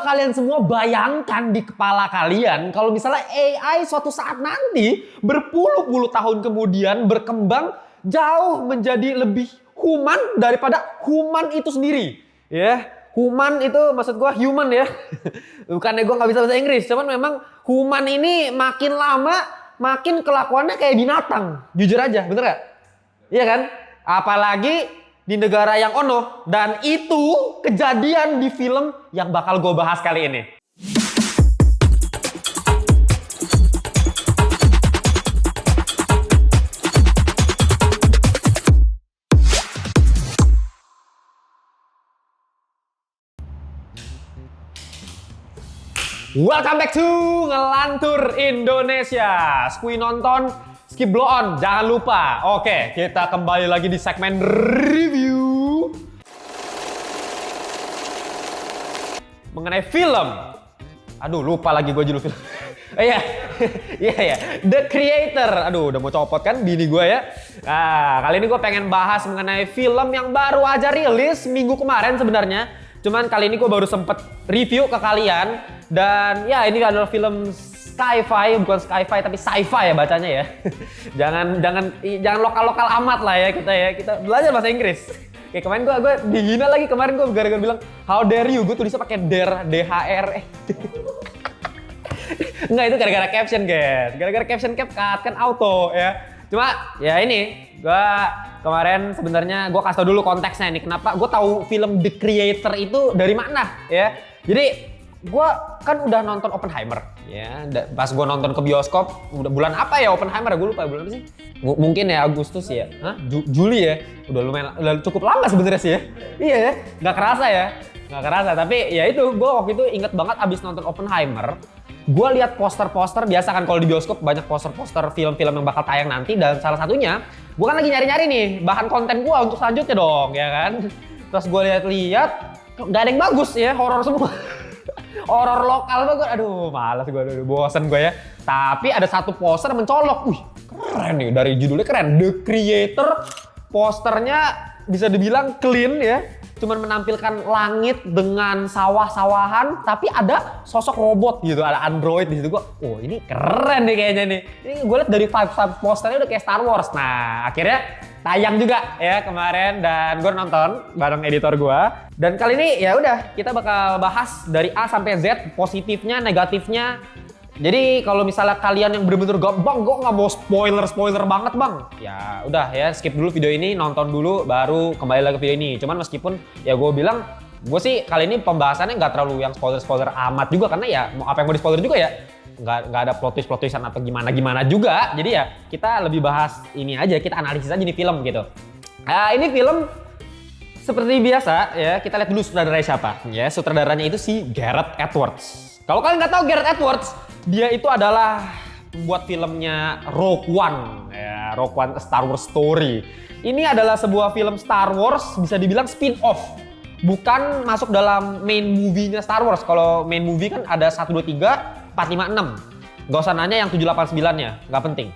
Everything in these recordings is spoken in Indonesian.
Coba kalian semua bayangkan di kepala kalian kalau misalnya AI suatu saat nanti berpuluh-puluh tahun kemudian berkembang jauh menjadi lebih human daripada human itu sendiri. Ya, human itu maksud gua human ya. Bukannya gua nggak bisa bahasa Inggris, cuman memang human ini makin lama makin kelakuannya kayak binatang. Jujur aja, bener gak? Iya kan? Apalagi di negara yang ono, dan itu kejadian di film yang bakal gue bahas kali ini. Welcome back to Ngelantur Indonesia. Skui nonton, skip blow on, jangan lupa. Oke, kita kembali lagi di segmen review mengenai film. Aduh, lupa lagi gue judul film. Iya, The Creator. Aduh, udah mau copot kan bini gue ya. Nah, kali ini gue pengen bahas mengenai film yang baru aja rilis minggu kemarin sebenarnya. Cuman kali ini gue baru sempet review ke kalian. Dan ya ini adalah film sci-fi, bukan sci-fi tapi sci-fi ya bacanya ya. jangan lokal-lokal amat lah ya. Kita belajar bahasa Inggris. Kayak kemarin gue dihina lagi, kemarin gue gara-gara bilang how dare you, gue tulisnya pakai dare, D-H-R. Enggak, itu gara-gara caption guys. Gara-gara caption CapCut kan auto ya. Cuma ya ini, gue kemarin sebenarnya gue kasih tau dulu konteksnya ini. Kenapa gue tahu film The Creator itu dari mana ya. Jadi gue kan udah nonton Oppenheimer ya. Pas gue nonton ke bioskop, udah bulan apa ya Oppenheimer? Gue lupa bulan apa sih? Mungkin ya Agustus ya. Hah? Juli ya. Udah cukup lama sebenarnya sih ya. Iya ya, nggak kerasa ya. Nggak kerasa, tapi ya itu gue waktu itu inget banget abis nonton Oppenheimer. Gue lihat poster-poster, biasa kan kalau di bioskop banyak poster-poster film-film yang bakal tayang nanti, dan salah satunya gue kan lagi nyari-nyari nih bahan konten gue untuk selanjutnya dong ya kan. Terus gue lihat-lihat nggak ada yang bagus ya, horor semua. Horor lokal tuh gue, aduh malas gue, bosen gue ya. Tapi ada satu poster mencolok, wih keren nih, dari judulnya keren, The Creator. Posternya bisa dibilang clean ya, cuman menampilkan langit dengan sawah-sawahan, tapi ada sosok robot gitu, ada android di situ. Gue, oh ini keren nih kayaknya nih. Ini gue liat dari vibe posternya udah kayak Star Wars. Nah akhirnya tayang juga ya kemarin, dan gue nonton bareng editor gue. Dan kali ini ya udah kita bakal bahas dari A sampai Z, positifnya, negatifnya. Jadi kalau misalnya kalian yang bener-bener bang, gue nggak mau spoiler banget bang, ya udah ya skip dulu video ini, nonton dulu baru kembali lagi ke video ini. Cuman meskipun ya gue bilang, gue sih kali ini pembahasannya nggak terlalu yang spoiler amat juga, karena ya mau apa yang mau di spoiler juga ya, nggak ada plot twistan atau gimana juga. Jadi ya kita lebih bahas ini aja, kita analisis aja nih film gitu. Ini film seperti biasa ya, kita lihat dulu sutradaranya siapa ya. Sutradaranya itu si Gareth Edwards. Kalau kalian nggak tahu Gareth Edwards, dia itu adalah buat filmnya Rogue One ya, Rogue One A Star Wars Story. Ini adalah sebuah film Star Wars, bisa dibilang spin-off, bukan masuk dalam main movie-nya Star Wars. Kalau main movie kan ada 1, 2, 3, 4, 5, 6. Gak usah nanya yang 7, 8, 9-nya, gak penting.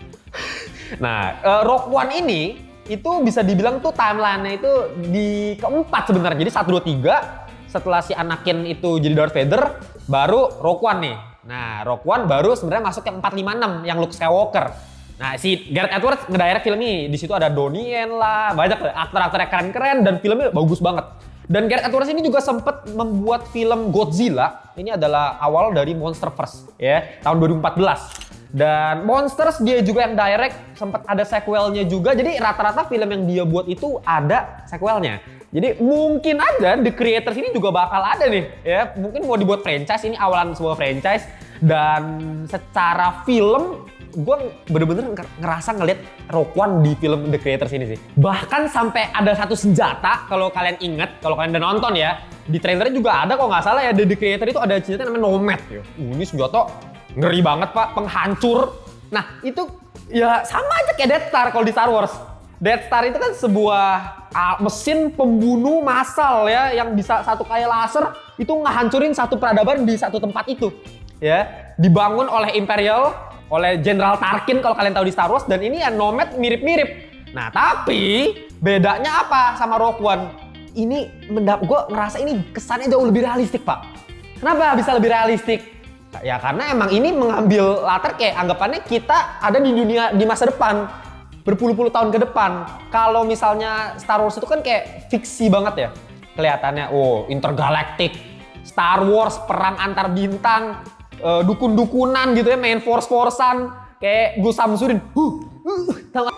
Nah, Rogue One ini itu bisa dibilang tuh timeline-nya itu di keempat sebenarnya. Jadi 1, 2, 3 setelah si Anakin itu jadi Darth Vader, baru Rogue One nih. Nah, Rogue One baru sebenarnya masuk ke 4, 5, 6 yang Luke Skywalker. Nah, si Gareth Edwards ngedirect film ini. Di situ ada Donnie Yen lah, banyak aktor-aktor yang keren-keren, dan filmnya bagus banget. Dan Gareth Edwards ini juga sempat membuat film Godzilla. Ini adalah awal dari Monsterverse ya, tahun 2014. Dan Monsters dia juga yang direct, sempat ada sequelnya juga. Jadi rata-rata film yang dia buat itu ada sequelnya. Jadi mungkin aja The Creators ini juga bakal ada nih ya. Mungkin mau dibuat franchise, ini awalan sebuah franchise. Dan secara film gue bener-bener ngerasa ngeliat Rogue One di film The Creators ini sih. Bahkan sampai ada satu senjata, kalau kalian inget, kalau kalian udah nonton ya, di trailernya juga ada kok nggak salah ya, The Creator itu ada senjata namanya Nomad ya. Ini senjata ngeri banget pak, penghancur. Nah itu ya sama aja kayak Death Star kalau di Star Wars. Death Star itu kan sebuah mesin pembunuh massal ya, yang bisa satu kayak laser itu ngehancurin satu peradaban di satu tempat itu ya, dibangun oleh Imperial, oleh Jenderal Tarkin kalau kalian tahu di Star Wars. Dan ini ya Nomad mirip-mirip. Nah tapi bedanya apa sama Rogue One? Ini gue ngerasa ini kesannya jauh lebih realistik pak. Kenapa bisa lebih realistik? Ya karena emang ini mengambil latar kayak anggapannya kita ada di dunia di masa depan. Berpuluh-puluh tahun ke depan. Kalau misalnya Star Wars itu kan kayak fiksi banget ya. Kelihatannya, intergalaktik, Star Wars, perang antar bintang, dukun-dukunan gitu ya, main force-forcean. Kayak Gus Samsudin. Tau gak?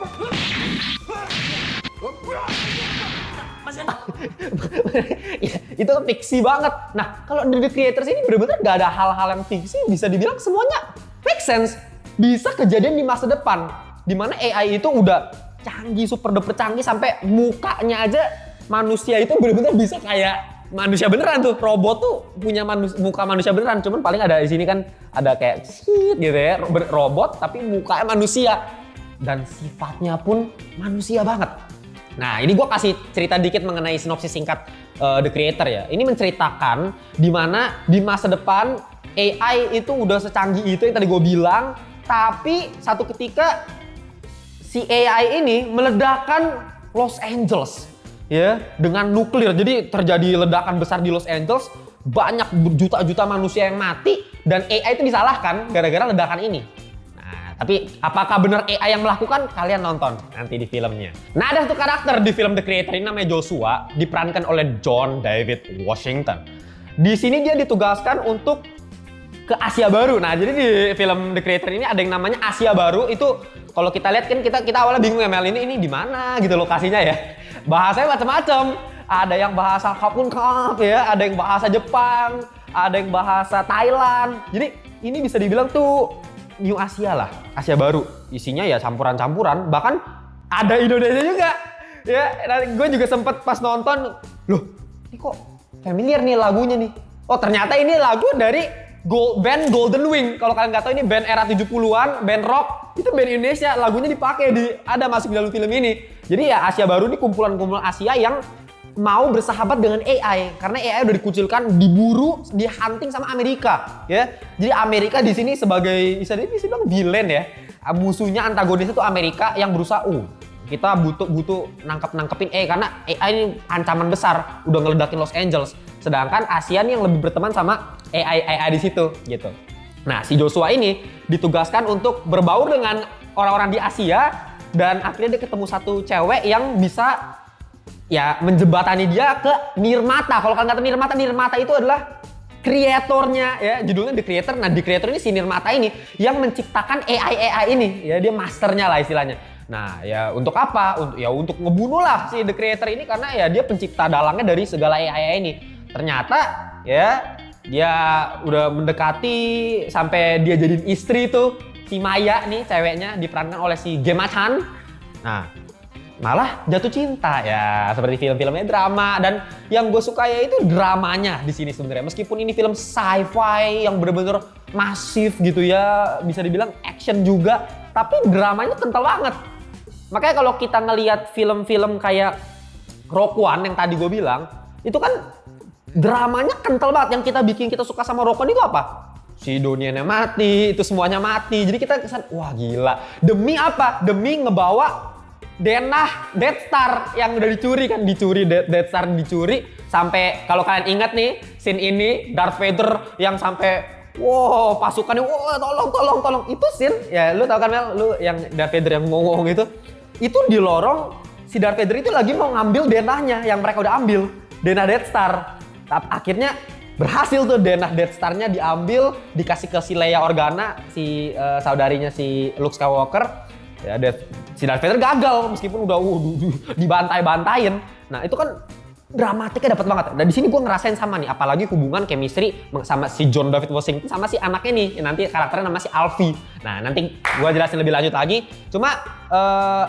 Ya, itu kan fiksi banget. Nah, kalau dari The Creators ini benar-benar gak ada hal-hal yang fiksi, bisa dibilang semuanya make sense. Bisa kejadian di masa depan, dimana AI itu udah canggih, super duper canggih, sampai mukanya aja manusia itu benar-benar bisa kayak manusia beneran tuh. Robot tuh punya muka manusia beneran, cuman paling ada di sini kan ada kayak gitu ya, robot tapi mukanya manusia dan sifatnya pun manusia banget. Nah, ini gue kasih cerita dikit mengenai sinopsis singkat The Creator ya. Ini menceritakan di mana di masa depan AI itu udah secanggih itu yang tadi gue bilang, tapi satu ketika si AI ini meledakkan Los Angeles ya dengan nuklir. Jadi terjadi ledakan besar di Los Angeles, banyak juta-juta manusia yang mati dan AI itu disalahkan gara-gara ledakan ini. Tapi apakah benar AI yang melakukan? Kalian nonton nanti di filmnya. Nah, ada satu karakter di film The Creator ini namanya Joshua, diperankan oleh John David Washington. Di sini dia ditugaskan untuk ke Asia Baru. Nah, jadi di film The Creator ini ada yang namanya Asia Baru. Itu kalau kita lihat kan kita awalnya bingung ya, Mel, ini di mana gitu lokasinya ya. Bahasanya macam-macam. Ada yang bahasa Kapun-Kap ya, ada yang bahasa Jepang, ada yang bahasa Thailand. Jadi ini bisa dibilang tuh New Asia lah, Asia Baru. Isinya ya campuran-campuran, bahkan ada Indonesia juga. Ya, gue juga sempet pas nonton, loh, ini kok familiar nih lagunya nih. Oh, ternyata ini lagu dari band Golden Wing. Kalau kalian nggak tahu, ini band era 70-an, band rock. Itu band Indonesia, lagunya dipakai ada masuk di dalam film ini. Jadi ya Asia Baru ini kumpulan-kumpulan Asia yang mau bersahabat dengan AI karena AI udah dikucilkan, diburu, dihunting sama Amerika ya. Jadi Amerika di sini sebagai bisa dibilang villain ya. Musuhnya, antagonisnya tuh Amerika yang berusaha kita butuh nangkepin AI karena AI ini ancaman besar, udah ngeledakin Los Angeles. Sedangkan ASEAN yang lebih berteman sama AI di situ gitu. Nah, si Joshua ini ditugaskan untuk berbaur dengan orang-orang di Asia dan akhirnya dia ketemu satu cewek yang bisa ya menjembatani dia ke Nirmata. Kalau kalian nggak tahu Nirmata itu adalah kreatornya ya, judulnya The Creator. Nah, The Creator ini si Nirmata ini yang menciptakan AI ini ya, dia masternya lah istilahnya. Nah, ya untuk apa? Untuk ngebunuh lah si The Creator ini karena ya dia pencipta dalangnya dari segala AI ini. Ternyata ya dia udah mendekati sampai dia jadiin istri tuh si Maya nih, ceweknya diperankan oleh si Gemma Chan. Nah, malah jatuh cinta ya, seperti film-filmnya drama. Dan yang gue suka ya itu dramanya di sini sebenarnya. Meskipun ini film sci-fi yang bener-bener masif gitu ya, bisa dibilang action juga, tapi dramanya kental banget. Makanya kalau kita ngelihat film-film kayak Rogue One yang tadi gue bilang, itu kan dramanya kental banget. Yang bikin kita suka sama Rogue One itu apa? Si Doniannya mati, itu semuanya mati. Jadi kita kesan, wah gila. Demi apa? Demi ngebawa denah Death Star yang udah dicuri kan, Death Star dicuri. Sampai kalau kalian ingat nih scene ini, Darth Vader yang sampai wow pasukannya tolong itu scene ya, lu tau kan Mel, lu yang Darth Vader yang ngomong itu di lorong si Darth Vader itu lagi mau ngambil denahnya yang mereka udah ambil, denah Death Star. Tapi akhirnya berhasil tuh denah Death Star-nya diambil, dikasih ke si Leia Organa, si saudarinya si Luke Skywalker. Ya, si Darth Vader gagal meskipun udah dibantai-bantain. Nah, itu kan dramatiknya dapat banget. Dan di sini gue ngerasain sama nih, apalagi hubungan chemistry sama si John David Washington sama si anaknya nih, nanti karakternya nama si Alfie. Nah, nanti gue jelasin lebih lanjut lagi. Cuma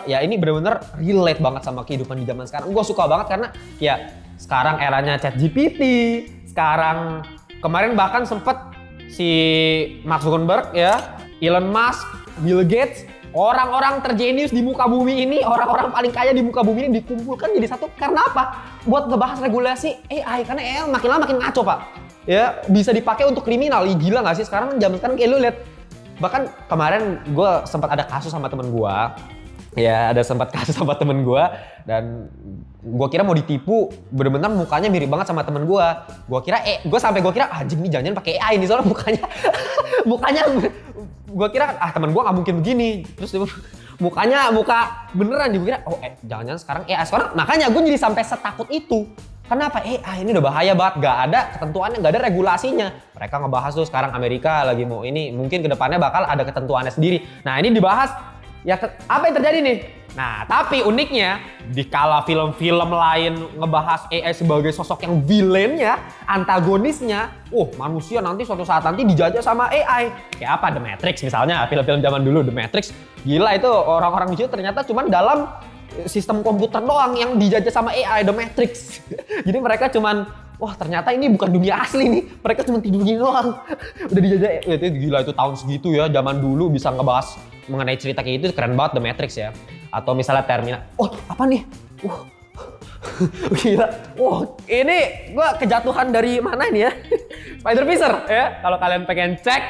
ya ini bener-bener relate banget sama kehidupan di zaman sekarang. Gue suka banget karena ya sekarang eranya ChatGPT. Sekarang kemarin bahkan sempet si Mark Zuckerberg ya, Elon Musk, Bill Gates, orang-orang terjenius di muka bumi ini, orang-orang paling kaya di muka bumi ini dikumpulkan jadi satu. Karena apa? Buat ngebahas regulasi AI. Karena AI makin lama makin ngaco, Pak. Ya, bisa dipakai untuk kriminal. Ih, gila nggak sih? Zaman sekarang kayak lu lihat. Bahkan kemarin gue sempat ada kasus sama temen gue. Ya ada sempat kasus sama temen gue dan gue kira mau ditipu, bener-bener mukanya mirip banget sama temen gue. Gue kira anjing nih jangan pakai AI nih soalnya mukanya mukanya gue kira temen gue nggak mungkin begini. Terus muka beneran gue kira jangan-jangan sekarang AI. Sekarang makanya gue jadi sampai setakut itu. Kenapa? Ini udah bahaya banget, gak ada ketentuannya, gak ada regulasinya. Mereka ngebahas tuh sekarang Amerika lagi mau ini, mungkin kedepannya bakal ada ketentuannya sendiri. Nah ini dibahas, ya apa yang terjadi nih? Nah tapi uniknya, dikala film-film lain ngebahas AI sebagai sosok yang villainnya, antagonisnya, manusia nanti suatu saat nanti dijajah sama AI. Kayak apa? The Matrix misalnya, film-film zaman dulu The Matrix. Gila itu orang-orang di situ ternyata cuman dalam sistem komputer doang yang dijajah sama AI, The Matrix. Jadi mereka cuman, wah ternyata ini bukan dunia asli nih, mereka cuma tidurin doang. Udah dijajah, itu gila itu tahun segitu ya, zaman dulu bisa ngebahas mengenai cerita kayak itu keren banget The Matrix ya. Atau misalnya Terminator, apa nih? Gila, ini gua kejatuhan dari mana nih ya? Spider-Fisher ya, kalau kalian pengen cek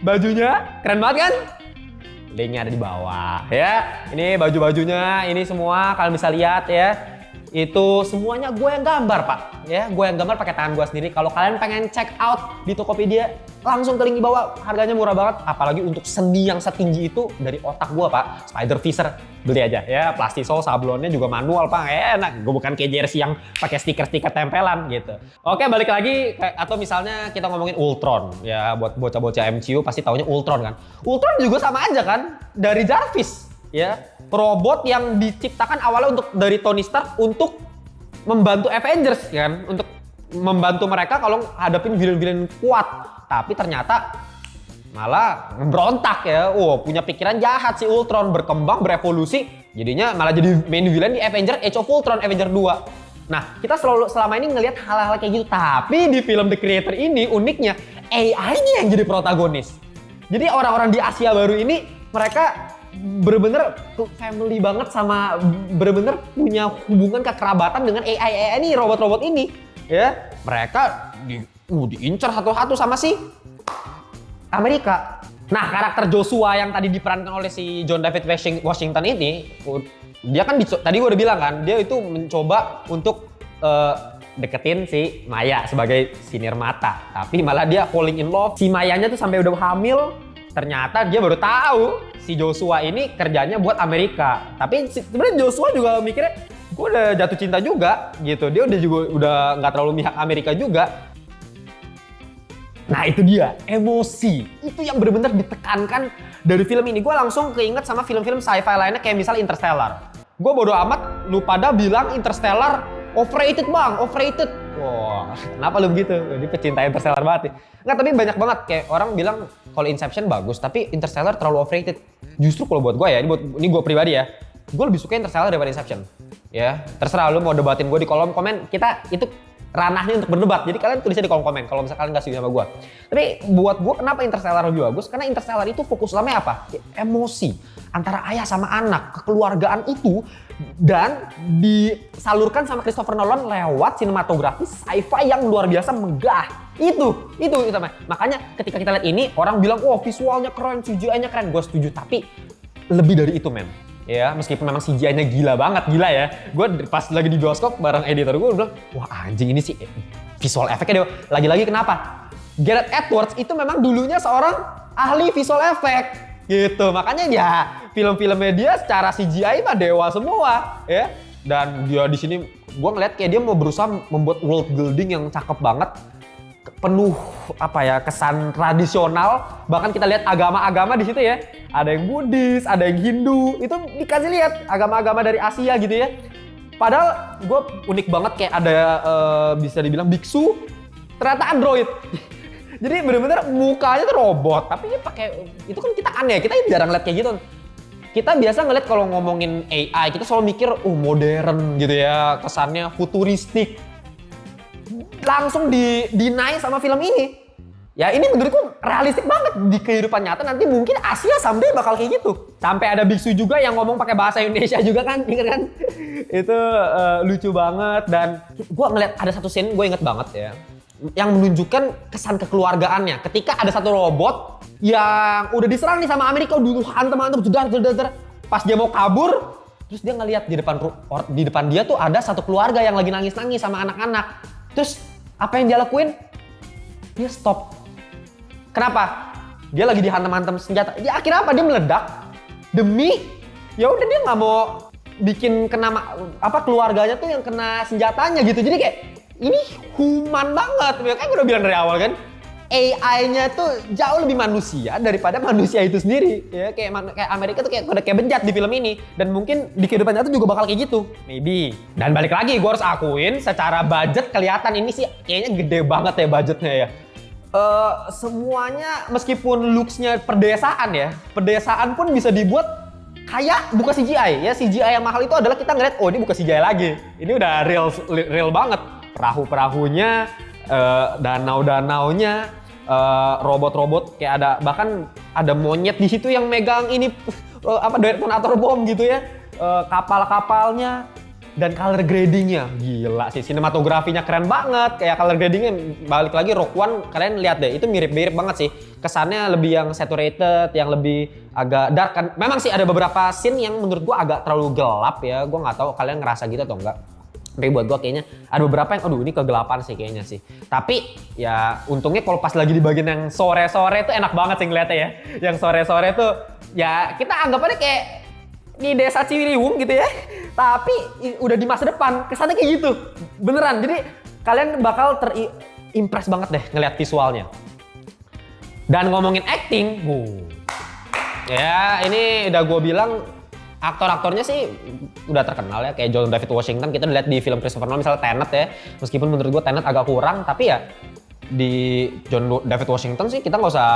bajunya, keren banget kan? Linknya ada di bawah ya. Ini baju-bajunya, ini semua kalian bisa lihat ya. Itu semuanya gue yang gambar pak ya. Gue yang gambar pakai tangan gue sendiri. Kalau kalian pengen check out di Tokopedia, langsung ke link di bawah. Harganya murah banget. Apalagi untuk seni yang setinggi itu dari otak gue pak. Spider-Fisher beli aja ya. Plastisol sablonnya juga manual pak. Enak. Gue bukan kayak jersey yang pakai stiker-stiker tempelan gitu. Oke balik lagi atau misalnya kita ngomongin Ultron ya. Buat bocah-bocah MCU pasti taunya Ultron kan. Ultron juga sama aja kan. Dari Jarvis. Ya, robot yang diciptakan awalnya dari Tony Stark untuk membantu Avengers kan, untuk membantu mereka kalau hadapin villain-villain kuat. Tapi ternyata malah berontak ya. Punya pikiran jahat si Ultron, berkembang, berevolusi, jadinya malah jadi main villain di Avengers Age of Ultron, Avengers 2. Nah, kita selama ini ngelihat hal-hal kayak gitu, tapi di film The Creator ini uniknya AI-nya yang jadi protagonis. Jadi orang-orang di Asia baru ini mereka bener-bener family banget sama bener-bener punya hubungan kekerabatan dengan AI ini, robot-robot ini ya. Mereka diincar satu-satu sama si Amerika. Nah karakter Joshua yang tadi diperankan oleh si John David Washington ini, dia kan tadi gue udah bilang kan, dia itu mencoba untuk deketin si Maya sebagai sinir mata, tapi malah dia falling in love. Si Mayanya tuh sampai udah hamil. Ternyata dia baru tahu si Joshua ini kerjanya buat Amerika. Tapi sebenarnya Joshua juga mikirnya, gue udah jatuh cinta juga gitu. Dia udah nggak terlalu mihak Amerika juga. Nah itu dia, emosi. Itu yang benar-benar ditekankan dari film ini. Gue langsung keinget sama film-film sci-fi lainnya kayak misal Interstellar. Gue bodo amat, lu pada bilang Interstellar overrated bang, overrated. Wah, kenapa lu begitu? Ini pecinta Interstellar banget nih. Nggak, tapi banyak banget kayak orang bilang kalau Inception bagus, tapi Interstellar terlalu overrated. Justru kalau buat gue ya, ini gue pribadi ya, gue lebih suka Interstellar daripada Inception. Ya, terserah lu mau debatin gue di kolom komen. Kita itu ranahnya untuk berdebat. Jadi kalian tulisnya di kolom komen kalau misalnya kalian nggak setuju sama gue. Tapi buat gue kenapa Interstellar lebih bagus? Karena Interstellar itu fokus utamanya apa? Emosi antara ayah sama anak, kekeluargaan itu, dan disalurkan sama Christopher Nolan lewat sinematografi sci-fi yang luar biasa megah. Itu makanya ketika kita lihat ini orang bilang visualnya keren, CGI-nya keren. Gue setuju, tapi lebih dari itu men. Ya, meskipun memang CGI-nya gila ya. Gue pas lagi di bioskop bareng editor gue bilang, wah anjing ini sih visual efeknya dia. Lagi-lagi kenapa? Gareth Edwards itu memang dulunya seorang ahli visual effect gitu. Makanya ya film-filmnya dia secara CGI mah dewa semua ya. Dan dia di sini gue ngeliat kayak dia mau berusaha membuat world building yang cakep banget. Penuh kesan tradisional. Bahkan kita lihat agama-agama di situ ya. Ada yang Buddhis, ada yang Hindu. Itu dikasih lihat agama-agama dari Asia gitu ya. Padahal gue unik banget kayak ada bisa dibilang biksu, ternyata android. Jadi bener-bener mukanya tuh robot, tapi dia pakai itu kan kita aneh, kita jarang lihat kayak gitu. Kita biasa ngeliat kalau ngomongin AI, kita selalu mikir modern gitu ya, kesannya futuristik. Langsung dinaik sama film ini. Ya ini menurutku realistik banget di kehidupan nyata. Nanti mungkin Asia someday bakal kayak gitu. Sampai ada biksu juga yang ngomong pakai bahasa Indonesia juga kan, ingat kan? Itu lucu banget. Dan gue ngeliat ada satu scene gue inget banget ya, yang menunjukkan kesan kekeluargaannya. Ketika ada satu robot yang udah diserang nih sama Amerika, dulu hantem jedar. pas dia mau kabur, terus dia ngeliat di depan dia tuh ada satu keluarga yang lagi nangis-nangis sama anak-anak. Terus apa yang dia lakuin? Dia stop. Kenapa? Dia lagi dihantam-hantam senjata. Dia akhirnya apa? Dia meledak demi ya udah dia nggak mau bikin kena keluarganya tuh yang kena senjatanya gitu. Jadi kayak ini human banget. Ya kan gue udah bilang dari awal kan. AI-nya tuh jauh lebih manusia daripada manusia itu sendiri. Ya kayak Amerika tuh kayak bejat di film ini, dan mungkin di kehidupan nyata juga bakal kayak gitu. Maybe. Dan balik lagi gue harus akuin secara budget kelihatan ini sih kayaknya gede banget ya budgetnya ya. Semuanya meskipun looks-nya pedesaan ya, pedesaan pun bisa dibuat kayak bukan CGI ya. CGI yang mahal itu adalah kita ngeliat, oh ini bukan CGI lagi. Ini udah real banget. Perahu-perahunya, danau-danaunya, robot-robot kayak bahkan ada monyet di situ yang megang ini detonator bom gitu ya. Kapal-kapalnya dan color gradingnya gila sih, sinematografinya keren banget. Kayak color gradingnya balik lagi Rogue One, kalian lihat deh itu mirip-mirip banget sih. Kesannya lebih yang saturated, yang lebih agak dark kan. Memang sih ada beberapa scene yang menurut gua agak terlalu gelap ya. Gua nggak tahu kalian ngerasa gitu atau enggak. Tapi buat gua kayaknya ada beberapa yang aduh ini kegelapan sih kayaknya sih. Tapi ya untungnya kalau pas lagi di bagian yang sore-sore itu enak banget sih ngeliatnya ya. Yang sore-sore tuh ya kita anggapannya kayak di desa Ciliwung gitu ya. Tapi udah di masa depan, kesannya kayak gitu. Beneran. Jadi kalian bakal terimpress banget deh ngeliat visualnya. Dan ngomongin acting, ya ini udah gue bilang aktor-aktornya sih udah terkenal ya, kayak John David Washington kita lihat di film Christopher Nolan misalnya Tenet ya. Meskipun menurut gue Tenet agak kurang, tapi ya di John David Washington sih kita nggak usah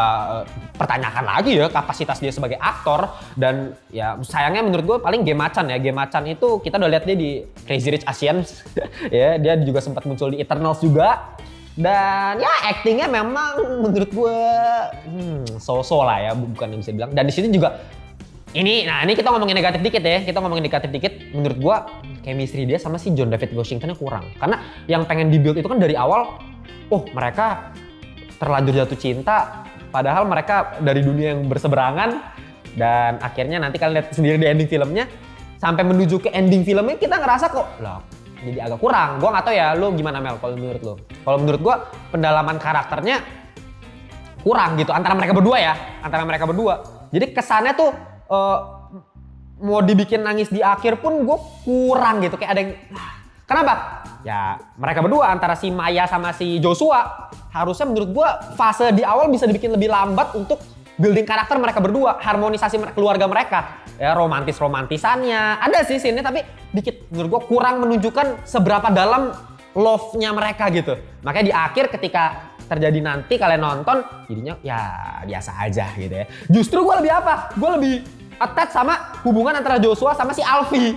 pertanyakan lagi ya kapasitas dia sebagai aktor. Dan ya sayangnya menurut gue paling Game Macan ya. Game Macan itu kita udah lihat dia di Crazy Rich Asians ya, dia juga sempat muncul di Eternals juga. Dan ya actingnya memang menurut gue so-so lah ya, bukan yang bisa dibilang. Dan di sini juga ini kita ngomongin negatif dikit ya. Kita ngomongin negatif dikit. Menurut gua chemistry dia sama si John David Washington-nya kurang. Karena yang pengen dibuild itu kan dari awal, oh mereka terlanjur jatuh cinta, padahal mereka dari dunia yang berseberangan. Dan akhirnya nanti kalian lihat sendiri di ending filmnya, sampai menuju ke ending filmnya kita ngerasa kok lah jadi agak kurang. Gua nggak tahu ya, lu gimana Mel kalau menurut lu? Kalau menurut gua pendalaman karakternya kurang gitu antara mereka berdua. Jadi kesannya tuh mau dibikin nangis di akhir pun gue kurang gitu, kayak ada yang kenapa? Ya mereka berdua antara si Maya sama si Joshua harusnya menurut gue fase di awal bisa dibikin lebih lambat untuk building karakter mereka berdua, harmonisasi keluarga mereka ya, romantisannya ada sih sini tapi dikit menurut gue kurang menunjukkan seberapa dalam love-nya mereka gitu. Makanya di akhir ketika terjadi nanti kalian nonton jadinya ya biasa aja gitu ya. Justru gue lebih gue lebih attach sama hubungan antara Joshua sama si Alfie,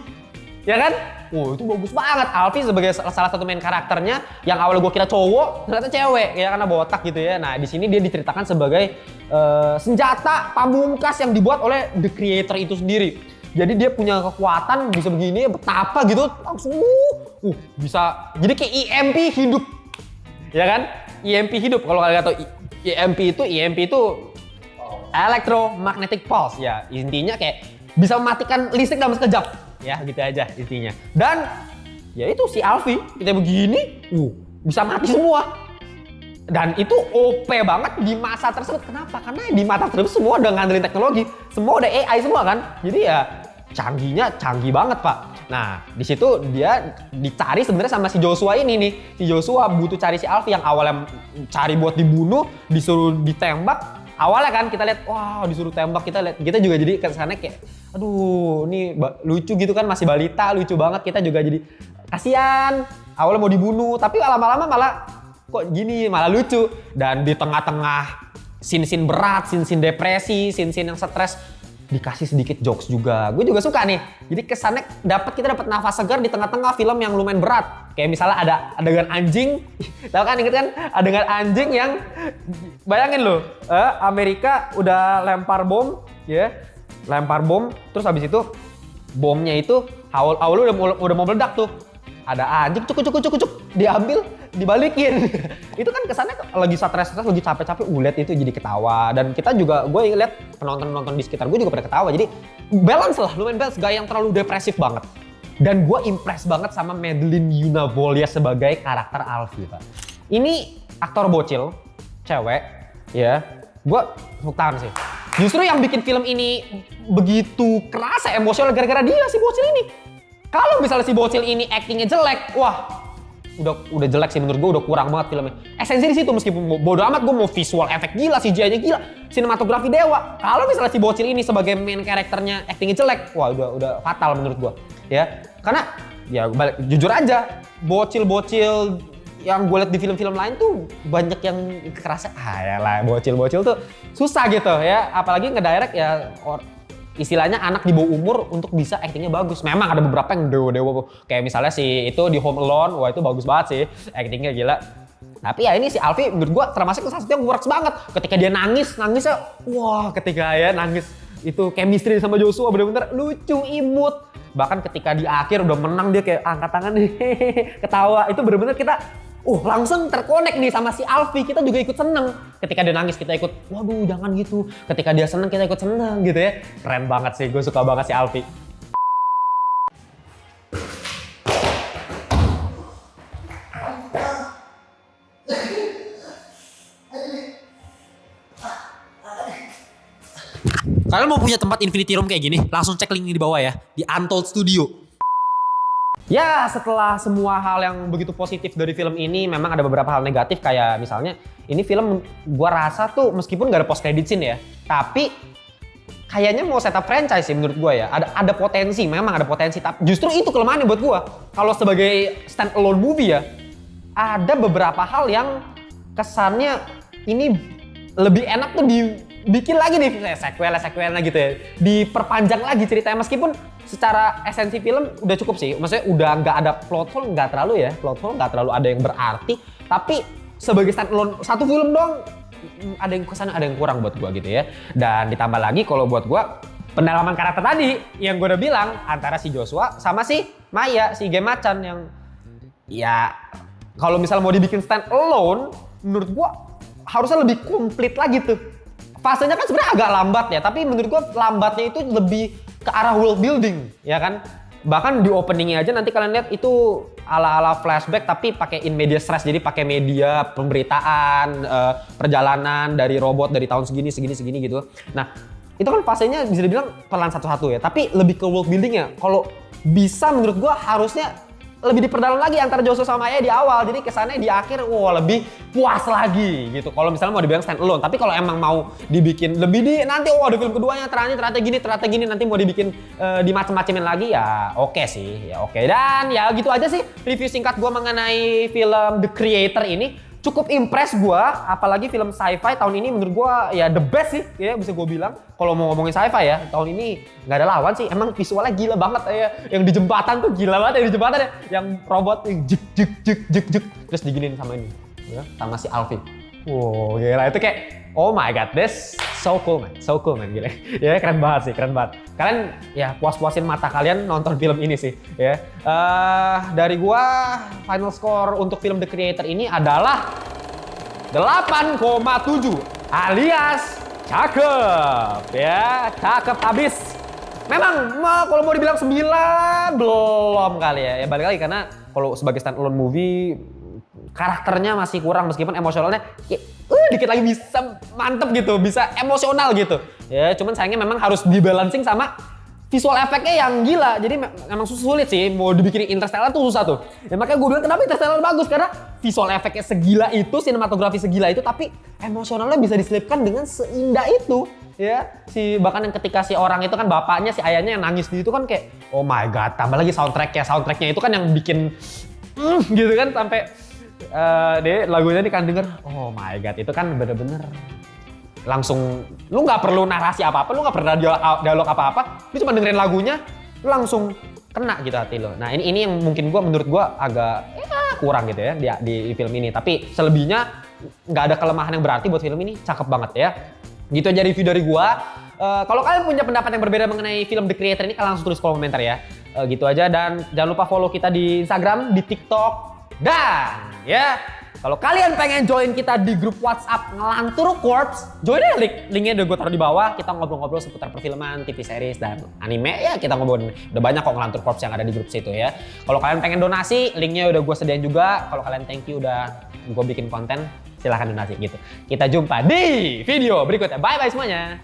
ya kan? Oh itu bagus banget. Alfie sebagai salah satu main karakternya yang awalnya gue kira cowok ternyata cewek ya karena botak gitu ya. Nah di sini dia diceritakan sebagai senjata pamungkas yang dibuat oleh the creator itu sendiri. Jadi dia punya kekuatan bisa begini betapa gitu langsung bisa jadi kayak EMP hidup, ya kan? EMP hidup. Kalau kalian tahu EMP itu electromagnetic pulse ya, intinya kayak bisa mematikan listrik dalam sekejap ya, gitu aja intinya. Dan ya itu si Alfie kita begini bisa mati semua. Dan itu OP banget di masa tersebut. Kenapa? Karena di masa tersebut semua udah ngandelin teknologi, semua udah AI semua kan. Jadi ya canggih banget Pak. Nah di situ dia dicari sebenarnya sama si Joshua ini nih. Si Joshua butuh cari si Alfie yang awalnya cari buat dibunuh, disuruh ditembak. Awalnya kan kita lihat, wah disuruh tembak, kita juga jadi kesannya kayak, aduh ini lucu gitu kan, masih balita, lucu banget, kita juga jadi kasihan. Awalnya mau dibunuh, tapi lama-lama malah kok gini, malah lucu. Dan di tengah-tengah scene-scene berat, scene-scene depresi, scene-scene yang stres, dikasih sedikit jokes juga. Gue juga suka nih. Jadi kesannya kita dapat nafas segar di tengah-tengah film yang lumayan berat. Kayak misalnya ada adegan anjing, tahu kan, inget kan adegan anjing yang bayangin loh, Amerika udah lempar bom, terus habis itu bomnya itu awal udah mau meledak tuh. Ada anjing cuk diambil, dibalikin. Itu kan kesannya lagi stres-stres, lagi capek-capek, lihat itu jadi ketawa. Dan kita juga, gue lihat penonton-penonton di sekitar gue juga pada ketawa. Jadi balance lah, lumayan balance, gak yang terlalu depresif banget. Dan gue impress banget sama Madeline Yunavolia sebagai karakter Alfie, Pak. Ini aktor bocil, cewek, ya. Gue tepuk tangan sih. Justru yang bikin film ini begitu kerasa emosional gara-gara dia si bocil ini. Kalau misalnya si bocil ini actingnya jelek, wah udah jelek sih menurut gue, udah kurang banget filmnya. Esensi di situ, meskipun bodo amat gue mau visual efek gila, CGI-nya gila, sinematografi dewa. Kalau misalnya si bocil ini sebagai main karakternya actingnya jelek, wah udah fatal menurut gue. Ya, karena ya jujur aja, bocil-bocil yang gue liat di film-film lain tuh banyak yang kerasa, yalah bocil-bocil tuh susah gitu ya, apalagi ngedirect ya istilahnya anak di bawah umur untuk bisa actingnya bagus. Memang ada beberapa yang dewa-dewa, kayak misalnya si itu di Home Alone, wah itu bagus banget sih actingnya gila. Tapi ya ini si Alfie menurut gue termasuk salah satu yang works banget. Ketika dia nangisnya, wah ketika ya nangis itu chemistry sama Joshua bener-bener lucu, imut. Bahkan ketika di akhir udah menang dia kayak angkat tangan ketawa, itu bener-bener kita langsung terkonek nih sama si Alfie, kita juga ikut seneng. Ketika dia nangis kita ikut, waduh jangan gitu. Ketika dia seneng kita ikut seneng gitu ya. Keren banget sih, gue suka banget si Alfie. Kalian mau punya tempat infinity room kayak gini, langsung cek link di bawah ya, di Untold Studio. Ya, setelah semua hal yang begitu positif dari film ini, memang ada beberapa hal negatif, kayak misalnya ini film gua rasa tuh meskipun gak ada post credit scene ya, tapi kayaknya mau setup franchise sih menurut gua ya. Ada potensi, memang ada potensi, tapi justru itu kelemahannya buat gua. Kalau sebagai stand alone movie ya, ada beberapa hal yang kesannya ini lebih enak tuh dibikin lagi nih sequel-sequelnya gitu ya. Diperpanjang lagi ceritanya, meskipun secara esensi film udah cukup sih. Maksudnya udah nggak ada plot hole, nggak terlalu ada yang berarti. Tapi sebagai stand alone satu film dong, ada yang kesana, ada yang kurang buat gua gitu ya. Dan ditambah lagi kalau buat gua pendalaman karakter tadi yang gua udah bilang antara si Joshua sama si Maya, si Gemma-chan yang ya kalau misalnya mau dibikin stand alone, menurut gua harusnya lebih komplit lagi tuh. Fasenya kan sebenarnya agak lambat ya, tapi menurut gua lambatnya itu lebih ke arah world building, ya kan? Bahkan di openingnya aja nanti kalian lihat itu ala-ala flashback tapi pakai in media stress, jadi pakai media pemberitaan, perjalanan dari robot dari tahun segini gitu. Nah, itu kan fasenya bisa dibilang pelan satu-satu ya, tapi lebih ke world buildingnya. Kalau bisa menurut gua harusnya lebih diperdalam lagi antara Joshua sama Maya di awal, jadi kesannya di akhir lebih puas lagi gitu. Kalau misalnya mau dibilang stand alone, tapi kalau emang mau dibikin lebih nanti ada film keduanya ternyata gini nanti mau dibikin dimacem-macemin lagi ya oke sih, ya oke. Dan ya gitu aja sih review singkat gua mengenai film The Creator ini. Cukup impress gua, apalagi film sci-fi tahun ini menurut gua ya the best sih ya bisa gua bilang. Kalau mau ngomongin sci-fi ya tahun ini nggak ada lawan sih, emang visualnya gila banget ya. Yang di jembatan tuh gila banget ya, di jembatan ya, yang robot yang juk terus diginin sama ini ya, sama si Alfie. Wow gila, itu kayak oh my god, this so cool man, gila. Ya keren banget sih, keren banget. Kalian ya puas-puasin mata kalian nonton film ini sih ya. Dari gua final score untuk film The Creator ini adalah 8,7 alias cakep ya, cakep abis. Memang kalau mau dibilang 9 belum kali ya. Ya balik lagi karena kalau sebagai stand alone movie karakternya masih kurang, meskipun emosionalnya dikit lagi bisa mantep gitu, bisa emosional gitu. Ya cuman sayangnya memang harus dibalancing sama visual efeknya yang gila. Jadi memang sulit sih mau dibikin Interstellar tuh susah tuh. Ya makanya gue bilang kenapa Interstellar bagus, karena visual efeknya segila itu, sinematografi segila itu, tapi emosionalnya bisa diselipkan dengan seindah itu. Ya, bahkan yang ketika si orang itu kan bapaknya, si ayahnya yang nangis di itu kan kayak oh my god, tambah lagi soundtracknya itu kan yang bikin gitu kan, sampai deh lagunya nih kan denger, oh my god, itu kan bener-bener langsung lu nggak perlu narasi apa-apa, lu nggak perlu dialog apa-apa, lu cuma dengerin lagunya, lu langsung kena gitu hati lo. Nah ini yang mungkin menurut gua agak kurang gitu ya di film ini, tapi selebihnya nggak ada kelemahan yang berarti buat film ini, cakep banget ya. Gitu aja review dari gua. Kalau kalian punya pendapat yang berbeda mengenai film The Creator ini, kalian langsung tulis kolom komentar ya. Gitu aja, dan jangan lupa follow kita di Instagram, di TikTok, Dan ya, kalau kalian pengen join kita di grup WhatsApp Ngelantur Corps, join aja linknya udah gue taruh di bawah. Kita ngobrol-ngobrol seputar perfilman, TV series, dan anime. Ya kita ngobrol, udah banyak kok Ngelantur Corps yang ada di grup situ ya. Kalau kalian pengen donasi, linknya udah gue sediain juga. Kalau kalian thank you udah gue bikin konten, silahkan donasi gitu. Kita jumpa di video berikutnya. Bye-bye semuanya.